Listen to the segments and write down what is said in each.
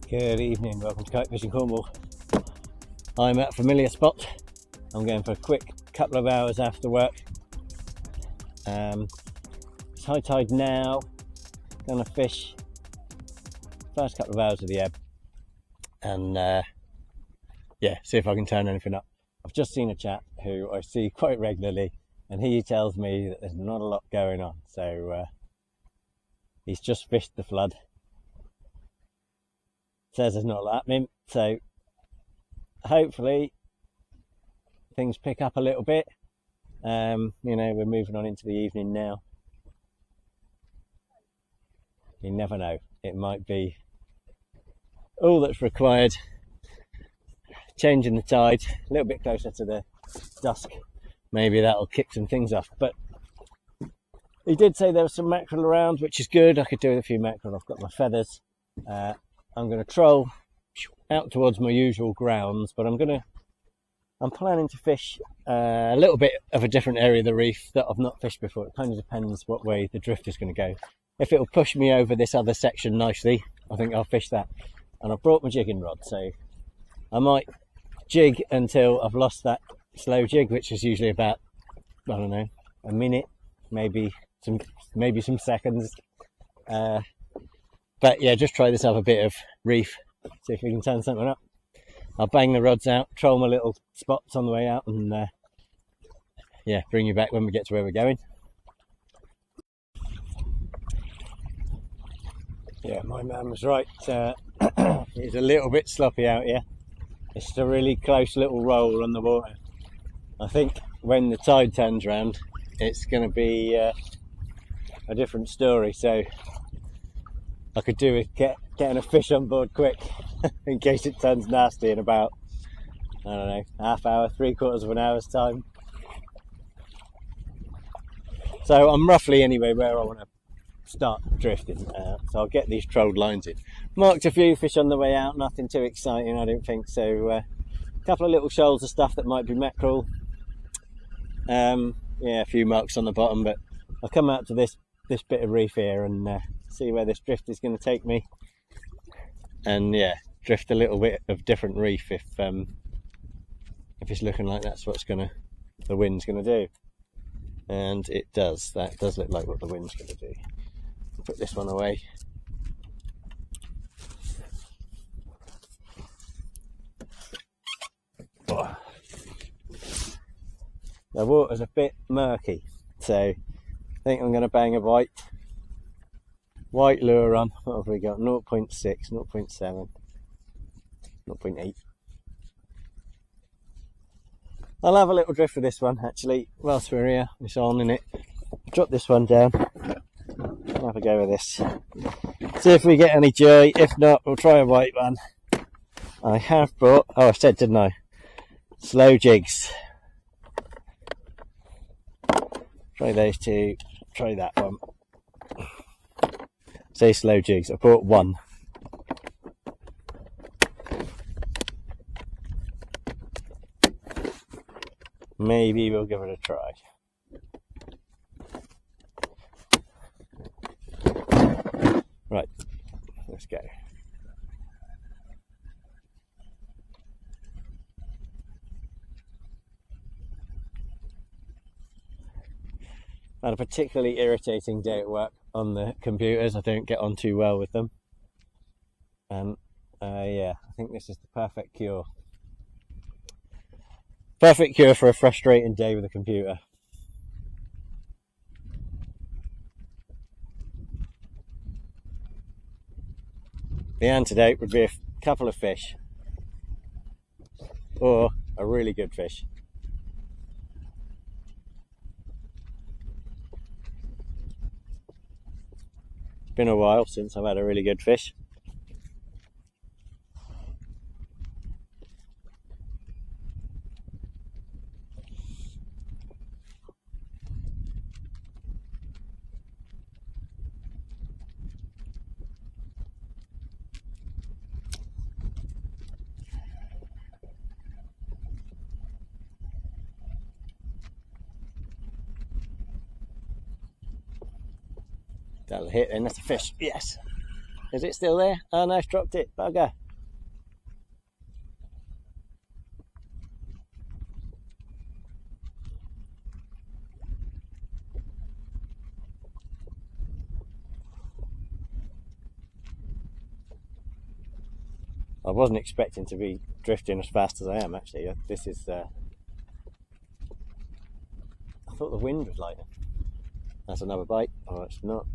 Good evening, welcome to Kayak Fishing Cornwall. I'm at a familiar spot. I'm going for a quick couple of hours after work. It's high tide now. Gonna fish first couple of hours of the ebb and yeah, see if I can turn anything up. I've just seen a chap who I see quite regularly and he tells me that there's not a lot going on, so he's just fished the flood. Says there's not a lot happening, so hopefully things pick up a little bit. You know, we're moving on into the evening now. You never know, it might be all that's required. Changing the tide a little bit closer to the dusk, maybe that'll kick some things off. But he did say there was some mackerel around, which is good. I could do with a few mackerel. I've got my feathers. I'm going to troll out towards my usual grounds, but I'm planning to fish a little bit of a different area of the reef that I've not fished before. It kind of depends what way the drift is going to go. If it'll push me over this other section nicely, I think I'll fish that. And I've brought my jigging rod, so I might jig until I've lost that slow jig, which is usually about, I don't know, a minute, maybe some seconds. But yeah, just try this up a bit of reef, see if we can turn something up. I'll bang the rods out, troll my little spots on the way out, and yeah, bring you back when we get to where we're going. Yeah, my man was right. It's a little bit sloppy out here. It's just a really close little roll on the water. I think when the tide turns around, it's going to be a different story. So I could do with getting a fish on board quick in case it turns nasty in about, I don't know, half hour, 3/4 of an hour's time. So I'm roughly anyway where I want to start drifting, so I'll get these trolled lines in. Marked a few fish on the way out, nothing too exciting I don't think, so a couple of little shoals of stuff that might be mackerel. Yeah, a few marks on the bottom, but I'll come out to this bit of reef here and see where this drift is going to take me, and yeah, drift a little bit of different reef if it's looking like that's what's the wind's gonna do. And it does. That does look like what the wind's gonna do. Put this one away. Oh. The water's a bit murky, so I think I'm gonna bang a white lure on. What have we got? 0.6, 0.7, 0.8. I'll have a little drift with this one actually whilst we're here. It's on in it. Drop this one down. I'll have a go with this. See if we get any joy. If not, we'll try a white one. I have brought, oh I said didn't I? Slow jigs. Try those two. Try that one. Say slow jigs. I bought one. Maybe we'll give it a try. Right, let's go. Had a particularly irritating day at work on the computers. I don't get on too well with them. And yeah, I think this is the perfect cure. Perfect cure for a frustrating day with a computer. The antidote would be a couple of fish, or a really good fish. been a while since I've had a really good fish. That'll hit then, that's a fish, yes. Is it still there? Oh no, it's dropped it, bugger. I wasn't expecting to be drifting as fast as I am actually. This is, I thought the wind was lightning. That's another bite. Oh, it's not.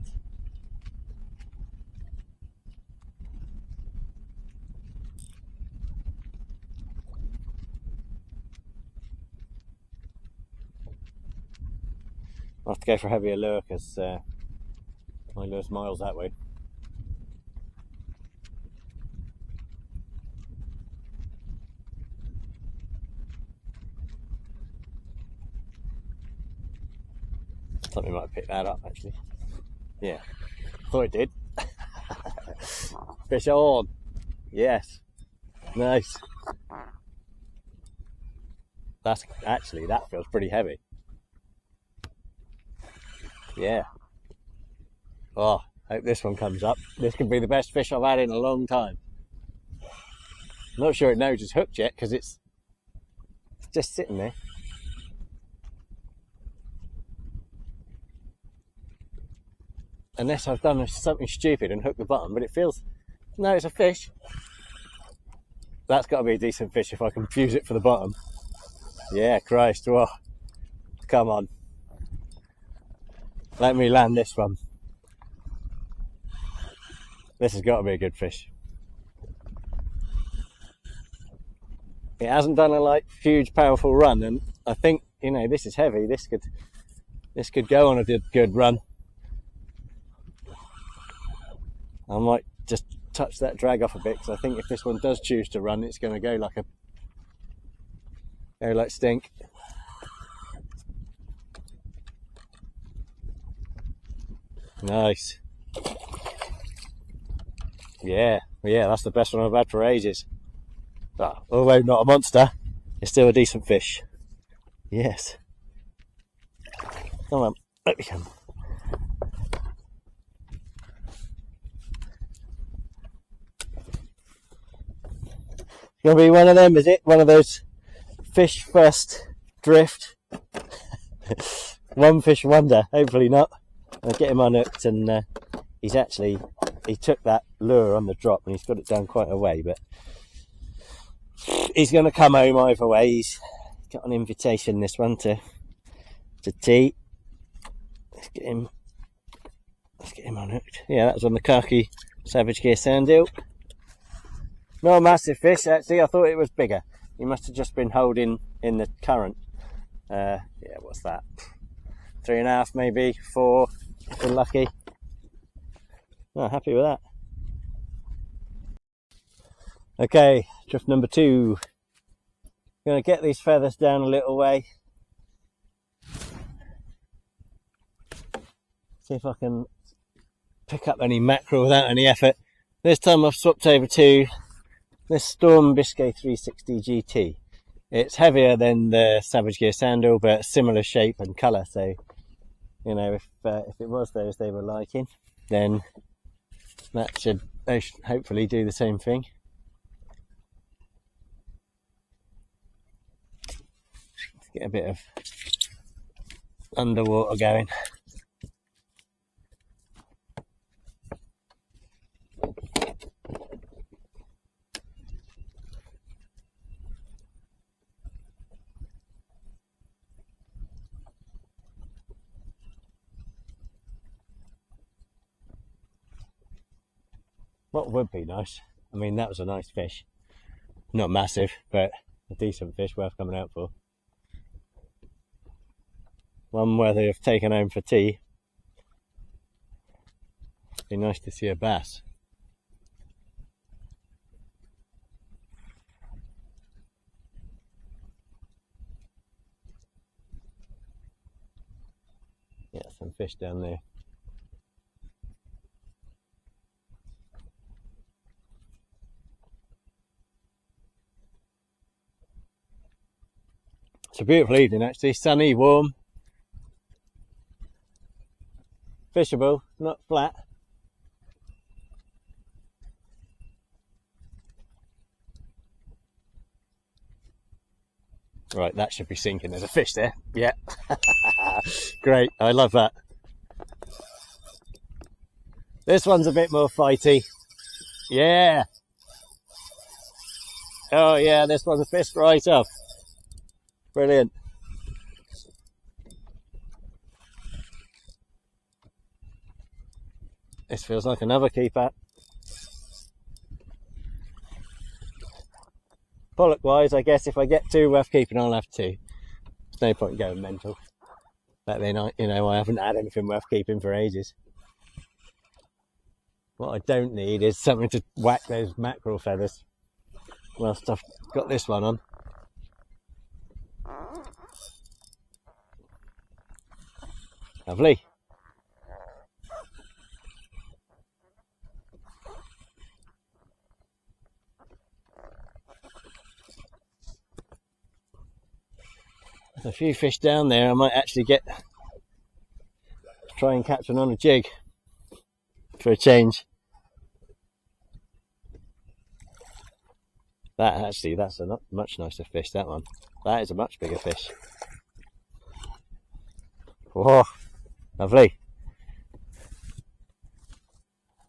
I'll have to go for a heavier lure because my lure's miles that way. Something might have picked that up actually. Yeah, thought it did. Fish on. Yes. Nice. That's actually, that feels pretty heavy. Yeah. Oh, hope this one comes up. This could be the best fish I've had in a long time. I'm not sure it knows it's hooked yet because it's just sitting there. Unless I've done something stupid and hooked the bottom, but it feels, no, it's a fish. That's got to be a decent fish if I can fuse it for the bottom. Yeah, Christ, whoa. Come on. Let me land this one. This has got to be a good fish. It hasn't done a huge powerful run, and I think, you know, this is heavy. This could go on a good run. I might just touch that drag off a bit because I think if this one does choose to run, it's going to go like stink. Nice. Yeah, that's the best one I've had for ages. But, although not a monster, it's still a decent fish. Yes. Come on, let me come. Gonna be one of them, is it? One of those fish first drift. One fish wonder, hopefully not. I'll get him unhooked, and he took that lure on the drop and he's got it down quite a way, but he's gonna come home either way. He's got an invitation, this one, to tea. Let's get him unhooked. Yeah, that was on the khaki Savage Gear sand eel. Not a massive fish actually, I thought it was bigger. He must have just been holding in the current. Yeah, what's that? 3.5 maybe, 4, if we're lucky. Oh, happy with that. Okay, drift number 2. I'm going to get these feathers down a little way. See if I can pick up any mackerel without any effort. This time I've swapped over to this Storm Biscay 360 GT. It's heavier than the Savage Gear sandal, but similar shape and colour. So, you know, if it was those they were liking, then that should hopefully do the same thing. Let's get a bit of underwater going. What would be nice, I mean, that was a nice fish. Not massive, but a decent fish worth coming out for. One worthy of taking home for tea. Be nice to see a bass. Yeah, some fish down there. It's a beautiful evening actually, sunny, warm, fishable, not flat. Right, that should be sinking. There's a fish there. Yeah. Great, I love that. This one's a bit more fighty. Yeah. Oh yeah, this one's fished right up. Brilliant. This feels like another keeper. Pollock wise, I guess if I get two worth keeping, I'll have two. There's no point going mental. But then I haven't had anything worth keeping for ages. What I don't need is something to whack those mackerel feathers whilst I've got this one on. Lovely. There's a few fish down there. I might actually try and catch one on a jig for a change. That's a much nicer fish, that one. That is a much bigger fish. Whoa, lovely.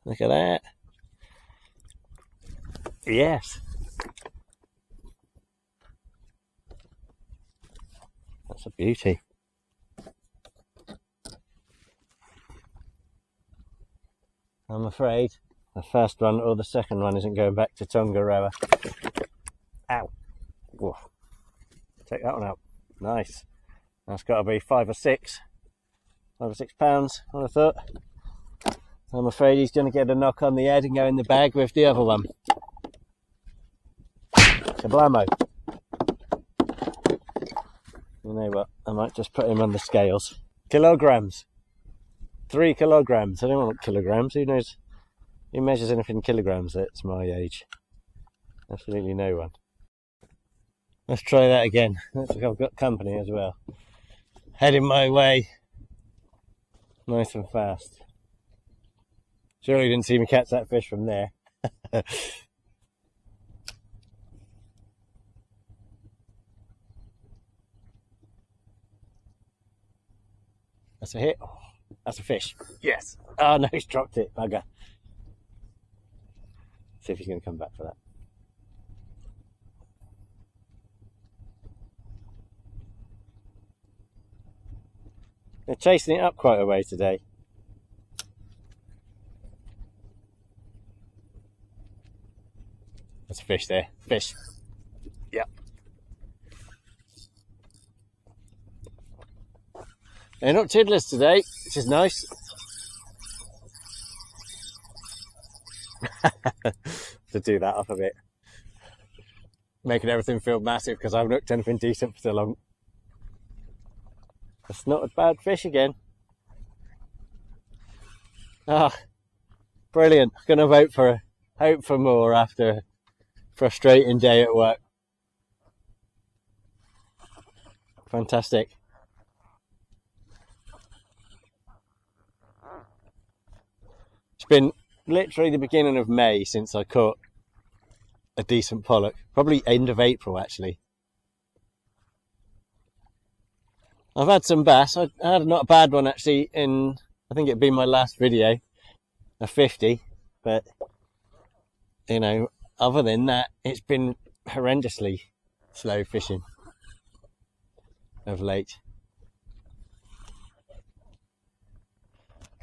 Look at that. Yes. That's a beauty. I'm afraid the first one or the second one isn't going back to Tongaroa. Ow. Whoa. Take that one out. Nice. That's got to be 5 or 6 pounds, I thought. I'm afraid he's going to get a knock on the head and go in the bag with the other one. Kablamo. You know what? I might just put him on the scales. Kilograms. 3 kilograms. I don't want kilograms. Who knows? Who measures anything in kilograms that's my age? Absolutely no one. Let's try that again. Looks like I've got company as well. Heading my way. Nice and fast. Surely you didn't see me catch that fish from there. That's a hit. Oh, that's a fish. Yes. Oh no, he's dropped it. Bugger. See if he's going to come back for that. They're chasing it up quite a way today. There's a fish there. Fish. Yep. They're not tiddlers today, which is nice. To do that up a bit. Making everything feel massive because I haven't looked anything decent for so long. That's not a bad fish again. Ah, brilliant. Gonna hope for more after a frustrating day at work. Fantastic. It's been literally the beginning of May since I caught a decent pollock. Probably end of April actually. I've had some bass. I had not a bad one actually in, I think it'd be my last video, a 50, but you know, other than that, it's been horrendously slow fishing of late.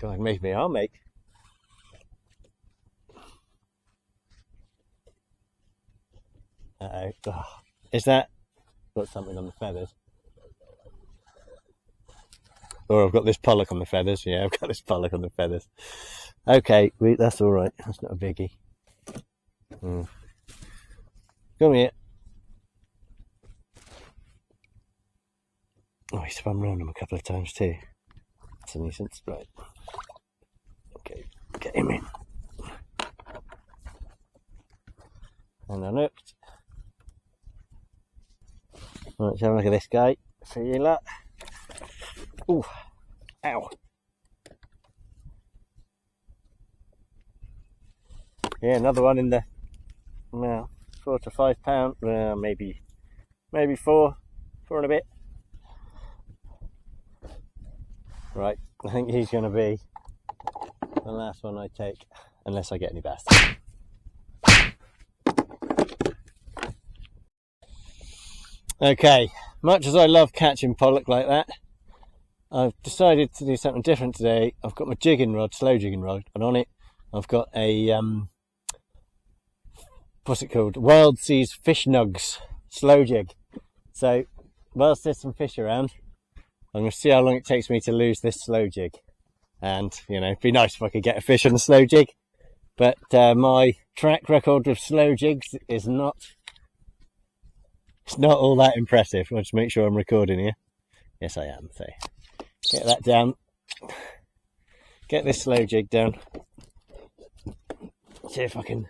God, maybe I'll make. Uh-oh. Oh, is that got something on the feathers? Or I've got this Pollock on the feathers. Yeah, I've got this Pollock on the feathers. Okay, that's all right. That's not a biggie. Come here. Oh, he spun round him a couple of times too. That's a nuisance. Right. Okay, get him in. And unhooked. Right, let's have a look at this guy. Feel that? Ooh, ow. Yeah, another one in the, well, 4 to 5 pound, maybe 4 and a bit. Right, I think he's going to be the last one I take, unless I get any bass. Okay, much as I love catching pollock like that, I've decided to do something different today. I've got my jigging rod, slow jigging rod, and on it I've got a what's it called? Wild Seas Fish Nugs slow jig. So whilst there's some fish around, I'm going to see how long it takes me to lose this slow jig. And, you know, it'd be nice if I could get a fish on a slow jig. But my track record with slow jigs is not all that impressive. I'll just make sure I'm recording here. Yes, I am. So get that down. Get this slow jig down. See if I can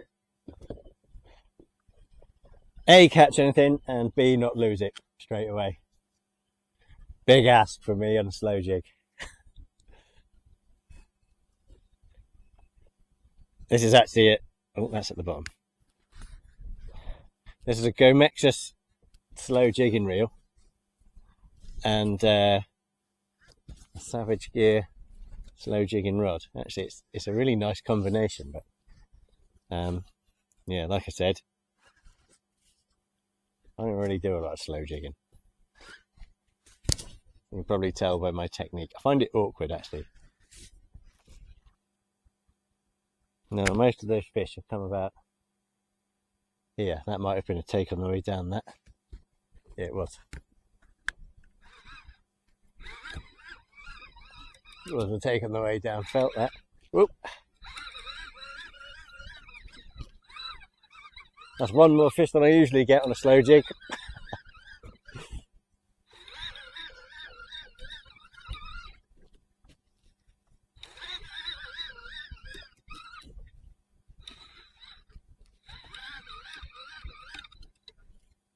A, catch anything, and B, not lose it straight away. Big ask for me on a slow jig. This is actually it. Oh, that's at the bottom. This is a Gomexus slow jigging reel and a Savage Gear slow jigging rod. Actually, it's a really nice combination, but yeah, like I said, I don't really do a lot of slow jigging. You can probably tell by my technique. I find it awkward, actually. No, most of those fish have come about here. That might have been a take on the way down, that. Yeah, it was. It was a take on the way down, felt that. Whoop. That's one more fish than I usually get on a slow jig.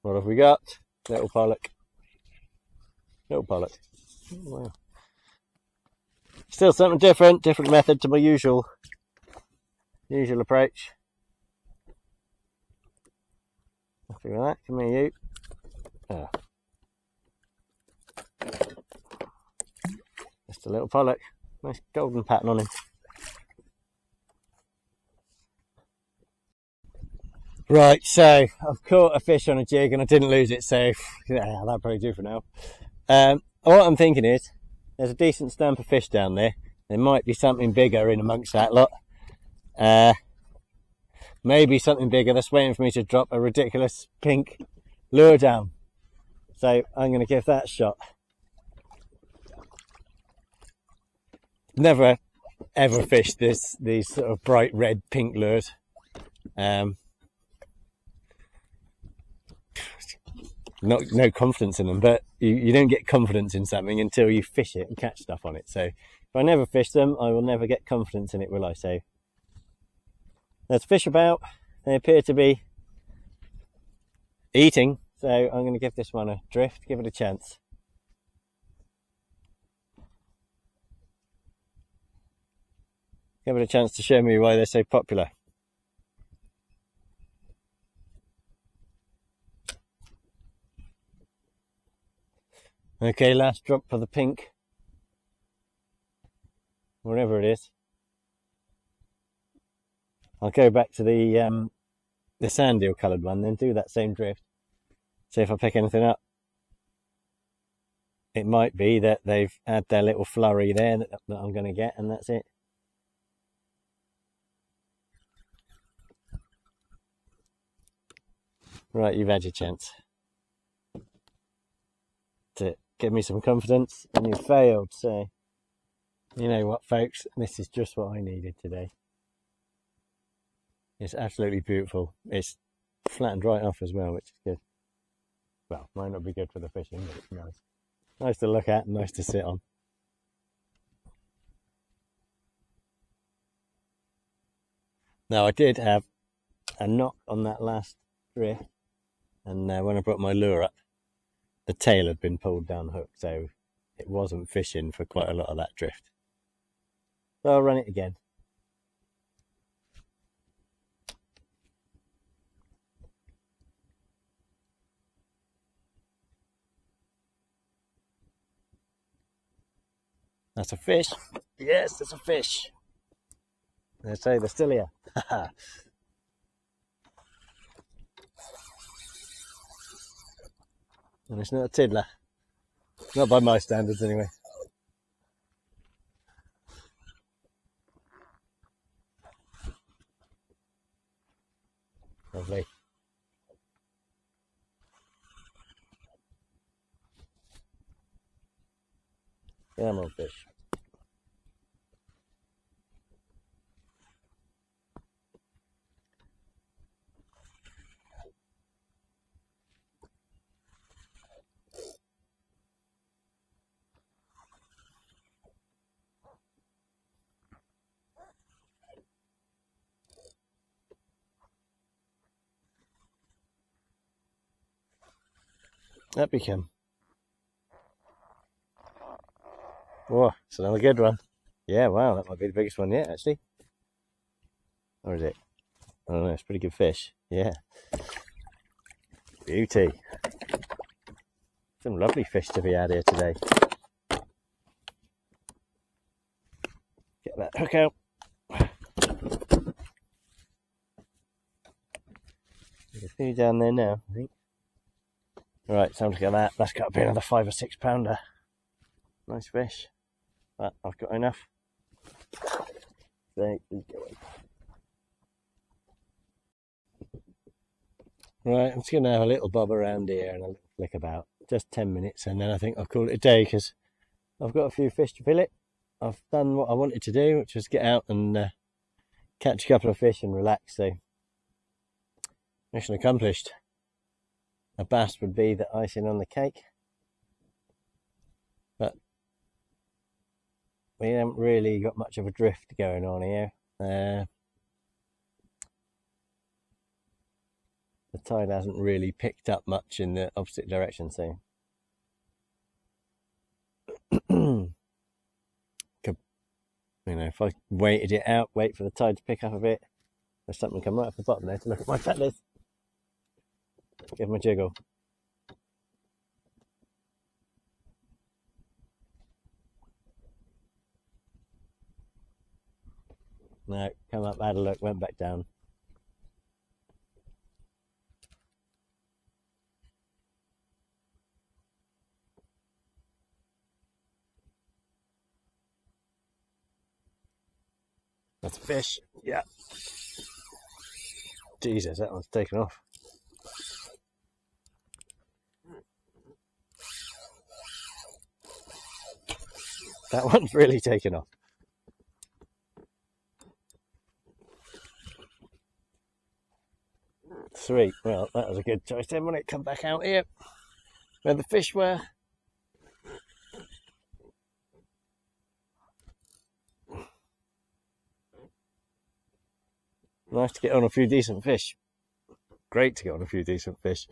What have we got? Little pollock. Little pollock. Wow. Still something different method to my usual approach. Happy with that? Come here, you. Oh. Just a little pollock. Nice golden pattern on him. Right, so I've caught a fish on a jig and I didn't lose it, so yeah, that'll probably do for now. What I'm thinking is, there's a decent stamp of fish down there. There might be something bigger in amongst that lot. Maybe something bigger that's waiting for me to drop a ridiculous pink lure down. So I'm going to give that a shot. Never ever fished these sort of bright red pink lures. No confidence in them, but you don't get confidence in something until you fish it and catch stuff on it. So if I never fish them, I will never get confidence in it, will I? So there's fish about. They appear to be eating, so I'm going to give this one a drift, give it a chance. Give it a chance to show me why they're so popular. Okay, last drop for the pink, wherever it is. I'll go back to the sand eel coloured one, then do that same drift. See if I pick anything up. It might be that they've had their little flurry there that I'm going to get, and that's it. Right, you've had your chance to give me some confidence, and you failed, so You know what, folks? This is just what I needed today. It's absolutely beautiful. It's flattened right off as well, which is good. Well, might not be good for the fishing, but it's nice. Nice to look at and nice to sit on. Now, I did have a knock on that last drift, and when I brought my lure up, the tail had been pulled down hook, so it wasn't fishing for quite a lot of that drift. So I'll run it again. That's a fish. Yes, that's a fish. They say they're still here. And it's not a tiddler. Not by my standards, anyway. Lovely. Come on, fish. That became. Whoa, it's another good one. Yeah, wow, that might be the biggest one yet, actually. Or is it? I don't know, it's a pretty good fish. Yeah. Beauty. Some lovely fish to be had here today. Get that hook out. There's a few down there now, I think. Right, time to get that. That's got to be another 5 or 6 pounder. Nice fish. But I've got enough. There we go. Right, I'm just going to have a little bob around here and a little flick about. Just 10 minutes, and then I think I'll call it a day, because I've got a few fish to fillet. I've done what I wanted to do, which was get out and catch a couple of fish and relax. So, mission accomplished. A bass would be the icing on the cake, but we haven't really got much of a drift going on here. The tide hasn't really picked up much in the opposite direction, so you know, if I waited it out, wait for the tide to pick up a bit, there's something come right off the bottom there to look at my feathers. Give them a jiggle. No, come up, had a look, went back down. That's a fish. Yeah. Jesus, that one's taken off. That one's really taken off. Sweet. Well, that was a good choice then when it come back out here where the fish were. Nice to get on a few decent fish. Great to get on a few decent fish.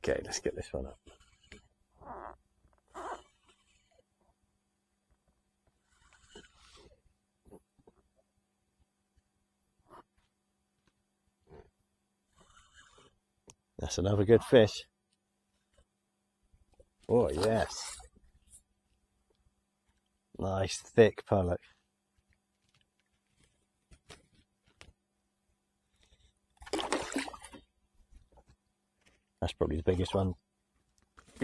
Okay, let's get this one up. That's another good fish. Oh, yes. Nice, thick pollock. That's probably the biggest one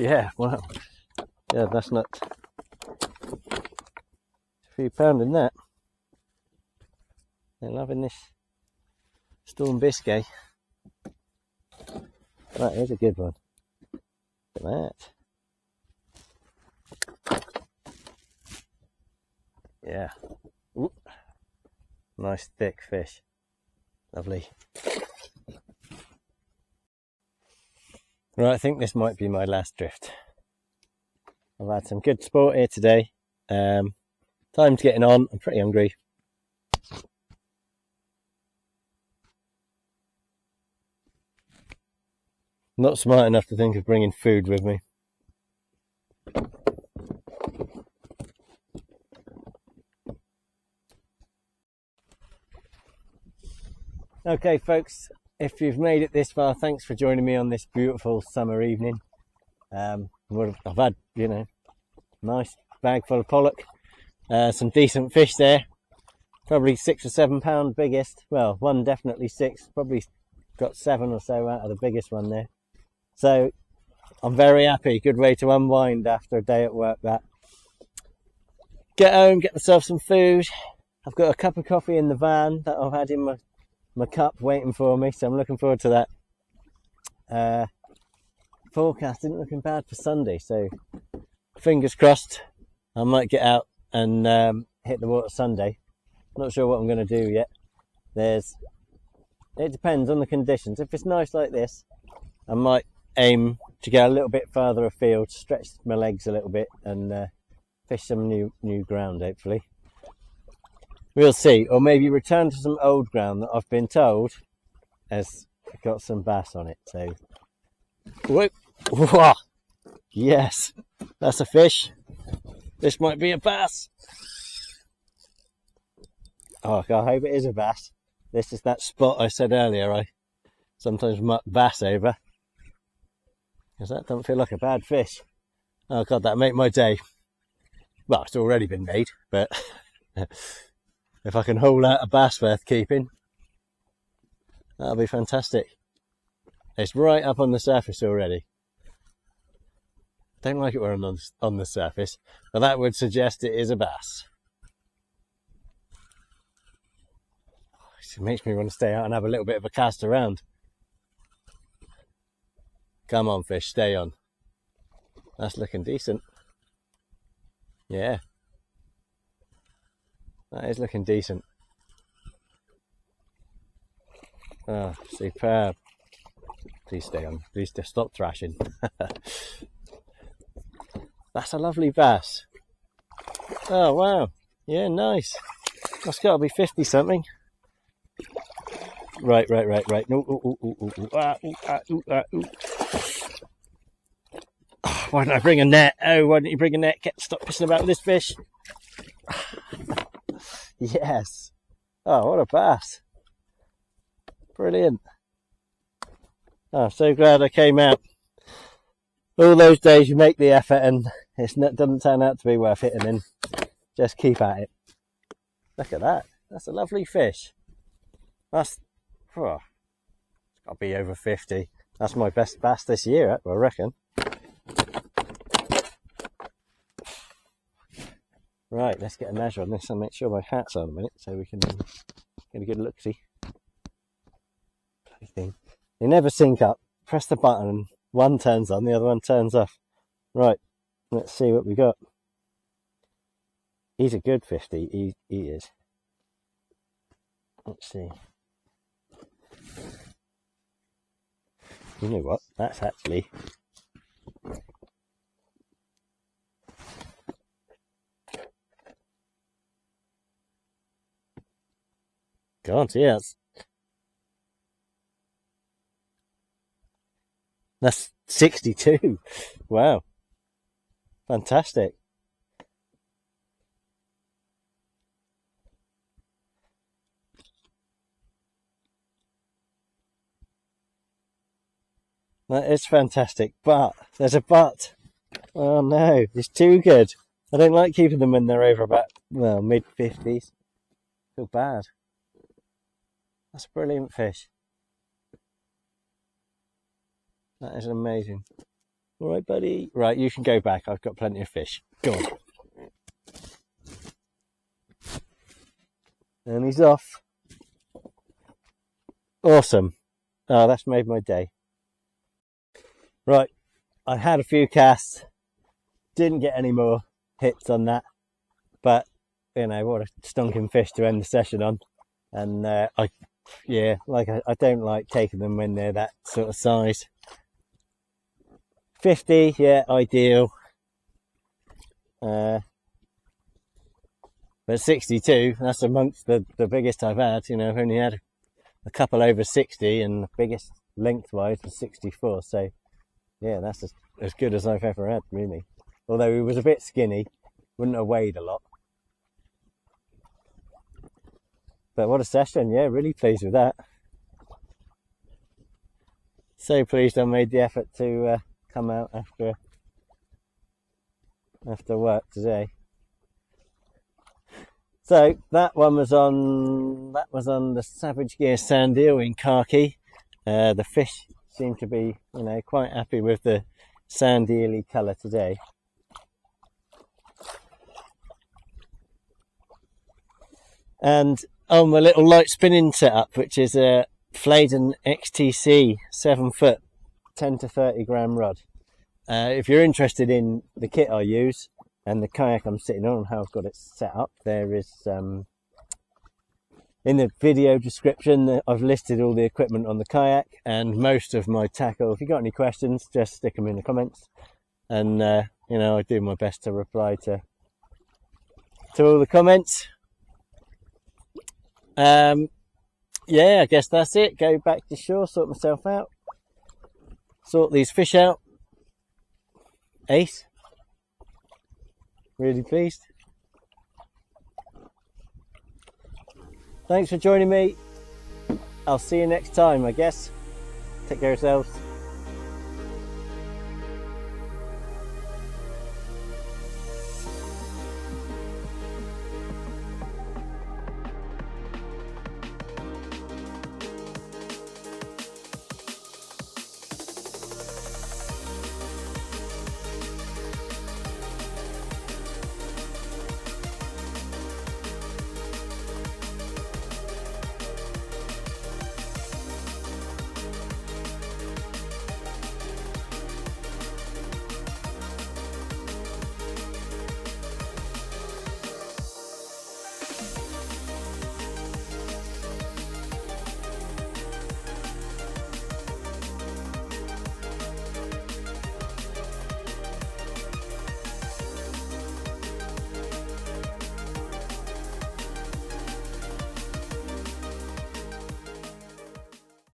Yeah, wow. Yeah, that's not a few pound in that. They're loving this Storm Biscay. That is a good one. Look at that. Yeah. Ooh. Nice thick fish. Lovely. Right, I think this might be my last drift. I've had some good sport here today. Time's getting on. I'm pretty hungry. Not smart enough to think of bringing food with me. Okay, folks, if you've made it this far, thanks for joining me on this beautiful summer evening. I've had, you know, nice bag full of pollock, some decent fish there, probably 6 or 7 pound biggest. Well, one definitely 6, probably got 7 or so out of the biggest one there. So I'm very happy. Good way to unwind after a day at work. That. Get home, get myself some food. I've got a cup of coffee in the van that I've had in my cup waiting for me, so I'm looking forward to that. Forecast isn't looking bad for Sunday, so fingers crossed I might get out and hit the water Sunday. Not sure what I'm going to do yet. It depends on the conditions. If it's nice like this, I might aim to get a little bit further afield, stretch my legs a little bit, and fish some new ground, hopefully. We'll see. Or maybe return to some old ground that I've been told has got some bass on it. So, whoop. Whoa. Yes, that's a fish. This might be a bass. Oh, I hope it is a bass. This is that spot I said earlier I sometimes muck bass over. Because that don't feel like a bad fish. Oh God, that'll make my day. Well, it's already been made, but if I can haul out a bass worth keeping, that'll be fantastic. It's right up on the surface already. Don't like it when I'm on the surface, but that would suggest it is a bass. It makes me want to stay out and have a little bit of a cast around. Come on, fish, stay on. That's looking decent. Yeah. That is looking decent. Oh, superb. Please stay on. Please just stop thrashing. That's a lovely bass. Oh, wow. Yeah, nice. That's got to be 50 something. Right. No, why didn't I bring a net? Oh, why didn't you bring a net? Stop pissing about with this fish. Yes. Oh, what a bass. Brilliant. Oh, I'm so glad I came out. All those days you make the effort and it doesn't turn out to be worth it, and then just keep at it. Look at that. That's a lovely fish. It's got to be over 50. That's my best bass this year, I reckon. Right, let's get a measure on this and make sure my hat's on a minute so we can get a good look-see. Bloody thing. They never sync up. Press the button and one turns on, the other one turns off. Right, let's see what we got. He's a good 50, he is. Let's see. You know what? That's actually... God, yeah. That's 62. Wow. Fantastic. That is fantastic, but there's a but. Oh no, it's too good. I don't like keeping them when they're over about, well, mid-50s. Feel bad. That's a brilliant fish. That is amazing. All right, buddy. Right, you can go back. I've got plenty of fish. Go on. And he's off. Awesome. Oh, that's made my day. Right, I had a few casts. Didn't get any more hits on that. But, you know, what a stonking fish to end the session on. And I don't like taking them when they're that sort of size. 50, yeah, ideal. But 62, that's amongst the biggest I've had. You know, I've only had a couple over 60, and the biggest lengthwise was 64. So, yeah, that's as good as I've ever had, really. Although he was a bit skinny, wouldn't have weighed a lot. But what a session, yeah, really pleased with that. So pleased I made the effort to come out after work today. So that one was on the Savage Gear sand eel in khaki. The fish seem to be, you know, quite happy with the sand eely colour today. And on my little light spinning setup, which is a Flayden XTC 7 foot 10 to 30 gram rod. If you're interested in the kit I use and the kayak I'm sitting on and how I've got it set up, there is in the video description I've listed all the equipment on the kayak and most of my tackle. If you've got any questions, just stick them in the comments, and you know, I do my best to reply to all the comments. Yeah, I guess that's it. Go back to shore, sort myself out, sort these fish out. Ace. Really pleased. Thanks for joining me. I'll see you next time, I guess. Take care of yourselves.